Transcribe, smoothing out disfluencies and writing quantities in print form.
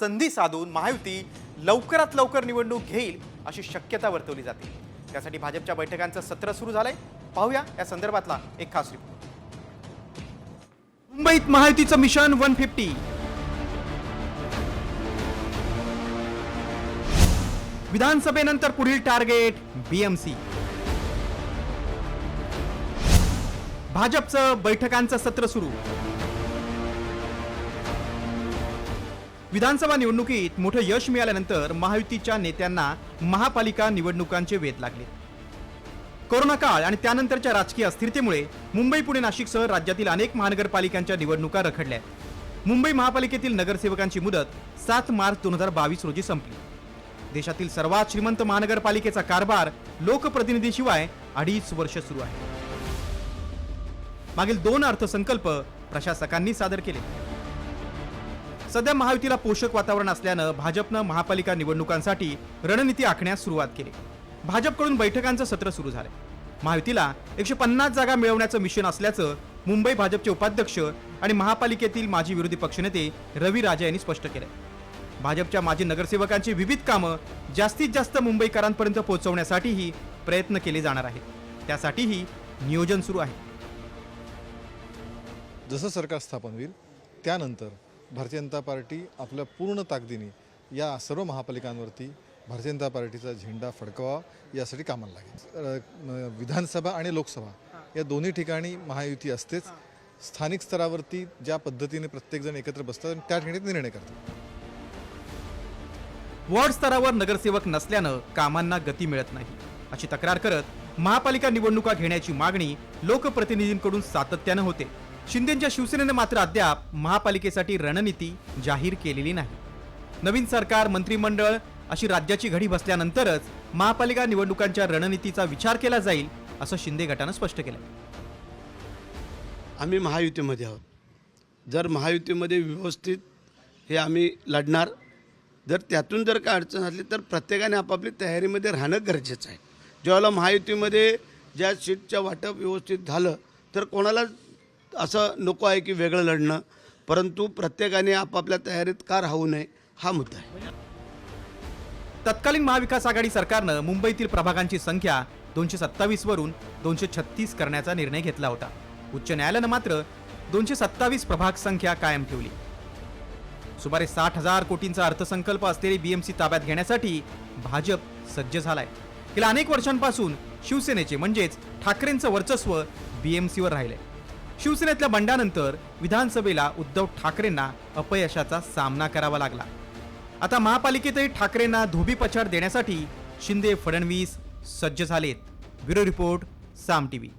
संधी साधून महायुती लवकरात लवकर निवडणूक घेईल अशी शक्यता वर्तवली जाते। त्यासाठी भाजपच्या बैठकांचं सत्र सुरू झालंय। पाहूया या संदर्भातला एक खास रिपोर्ट। मुंबईत महायुतीचं मिशन 150। विधानसभेनंतर पुढील टार्गेट बीएमसी। भाजपचं बैठकांचं सत्र सुरू। विधानसभा निवडणुकीत मोठं यश मिळाल्यानंतर महायुतीच्या नेत्यांना महापालिका निवडणुकांचे वेध लागले। कोरोना काळ आणि त्यानंतरच्या राजकीय अस्थिरतेमुळे मुंबई, पुणे, नाशिकसह राज्यातील अनेक महानगरपालिकांच्या निवडणुका रखडल्या। मुंबई महापालिकेतील नगरसेवकांची मुदत 7 मार्च 2022 रोजी संपली। देशातील सर्वात श्रीमंत महानगरपालिकेचा कारभार लोकप्रतिनिधीशिवाय 2.5 वर्ष सुरू आहे। मागील 2 अर्थसंकल्प प्रशासकांनी सादर केले। सध्या महायुतीला पोषक वातावरण असल्यानं भाजपनं महापालिका निवडणुकांसाठी रणनीती आखण्यास सुरुवात केली। भाजपकडून बैठकांचं सत्र सुरू झाले। महायुतीला 150 जागा मिळवण्याचं मिशन असल्याचं मुंबई भाजपचे उपाध्यक्ष आणि महापालिकेतील माजी विरोधी पक्षनेते रवी राजा यांनी स्पष्ट केलं। भाजपच्या माजी नगरसेवकांची विविध कामं जास्तीत जास्त मुंबईकरांपर्यंत पोहोचवण्यासाठीही प्रयत्न केले जाणार आहेत। त्यासाठीही नियोजन सुरू आहे। जसं सरकार स्थापन होईल त्यानंतर भारतीय जनता पार्टी आपल्या पूर्ण ताकदीने या सर्व महापालिकांवरती भारतीय जनता पार्टीचा झेंडा फडकवा यासाठी कामाला लागेल। विधानसभा आणि लोकसभा या दोन्ही ठिकाणी महायुती असतेच। स्थानिक स्तरावरती ज्या पद्धतीने प्रत्येकजण एकत्र बसतात आणि त्या ठिकाणी निर्णय करतात। वॉर्ड स्तरावर नगरसेवक नसल्यानं कामांना गती मिळत नाही अशी तक्रार करत महापालिका निवडणुका घेण्याची मागणी लोकप्रतिनिधींकडून सातत्यानं होते। शिंदेच्या शिवसेनेने मात्र अद्याप महापालिकेसाठी रणनीती जाहीर केलेली नाही। नवीन सरकार, मंत्रिमंडळ अशी राज्याची घडी बसल्यानंतरच महापालिका निवडणुकांच्या रणनीतीचा विचार केला जाईल असं शिंदे गटानं स्पष्ट केलं। आम्ही महायुतीमध्ये आहोत। जर महायुतीमध्ये व्यवस्थित हे आम्ही लढणार, जर त्यातून जर काय अडचण असली तर प्रत्येकाने आपापली तयारीमध्ये राहणं गरजेचं आहे। ज्यावेळेला महायुतीमध्ये ज्या सीटचं वाटप व्यवस्थित झालं तर कोणाला असं नको आहे की वेगळं लढणं, परंतु प्रत्येकाने आपापल्या तयारीत का राहू नये हा मुद्दा आहे। तत्कालीन महाविकास आघाडी सरकारनं मुंबईतील प्रभागांची संख्या 227 वरून 236 करण्याचा निर्णय घेतला होता। उच्च न्यायालयानं मात्र 227 प्रभाग संख्या कायम ठेवली। सुमारे 60,000 कोटींचा अर्थसंकल्प असलेली बीएमसी ताब्यात घेण्यासाठी भाजप सज्ज झालाय। गेल्या अनेक वर्षांपासून शिवसेनेचे म्हणजेच ठाकरेंचं वर्चस्व बीएमसीवर राहिलंय। शिवसेनेतल्या बंडानंतर विधानसभेला उद्धव ठाकरेंना अपयशाचा सामना करावा लागला। आता महापालिकेतही ठाकरेंना धोबीपछाड देण्यासाठी शिंदे, फडणवीस सज्ज झालेत। ब्युरो रिपोर्ट, साम टीव्ही।